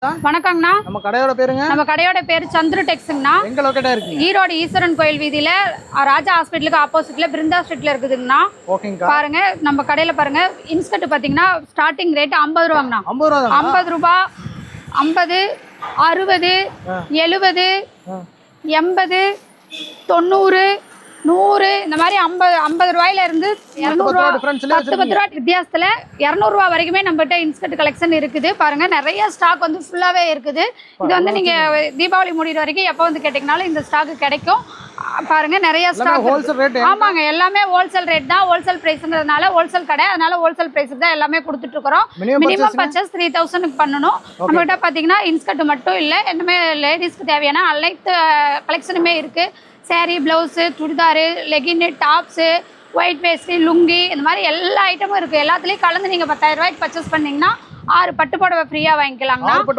வணக்கங்கண்ணா. நம்ம கடையோட பேருங்க? நம்ம கடையோட பேர் சந்துரு டெக்ஸ்ங்கண்ணா. எங்க லொகேட்டா இருக்கீங்க? ஈரோடு ஈஸ்வரன் கோயில் வீதியில ராஜா ஹாஸ்பிட்டலுக்கு ஆப்போசிட்ல பிருந்தா ஸ்ட்ரீட்ல இருக்குதுங்கண்ணா. ஓகேங்கா. பாருங்க நம்ம கடையில பாருங்க இன்ஸ்கர்ட் பாத்தீங்கன்னா ஸ்டார்டிங் ரேட் 50 ரூபாங்கண்ணா. 50 ரூபாய், 50, 60, 70, 80, 90, 100 இந்த மாதிரி 50 ரூபாயில இருந்து 200 ரூபாய் 10 ரூபாய் வித்தியாசத்துல 200 ரூபாய் வரைக்குமே நம்மகிட்ட இன்ஸ்கர்ட் கலெக்ஷன் இருக்குது. பாருங்க நிறைய ஸ்டாக் வந்து ஃபுல்லாவே இருக்குது. இது வந்து நீங்க தீபாவளி முடிகிற வரைக்கும் எப்போ வந்து கேட்டீங்கனாலும் இந்த ஸ்டாக் கிடைக்கும். பாருங்க நிறைய ஸ்டாக். ஆமாங்க, எல்லாமே ஹோல்சேல் ரேட் தான். ஹோல்சேல் பிரைஸ்ங்கிறதுனால ஹோல்சேல் கடை, அதனால ஹோல்சேல் பிரைஸுக்கு தான் எல்லாமே கொடுத்துட்டு இருக்கிறோம். மினிமம் பர்ச்சேஸ் 3000 பண்ணணும். நம்மகிட்ட பாத்தீங்கன்னா இன்ஸ்கர்ட் மட்டும் இல்லை, என்னமே லேடிஸ்க்கு தேவையான அனைத்து கலெக்ஷனுமே இருக்கு. சாரீ, ப்ளவுஸு, சுடிதாரு, லெகின்னு, டாப்ஸு, ஒயிட் வேஸ்ட்டு, லுங்கி இந்த மாதிரி எல்லா ஐட்டமும் இருக்குது. எல்லாத்துலேயும் கலந்து நீங்கள் 10,000 ரூபாய்க்கு பர்ச்சேஸ் பண்ணிங்கன்னா 6 பட்டு புடவை ஃப்ரீயாக வாங்கிக்கலாங்கண்ணா.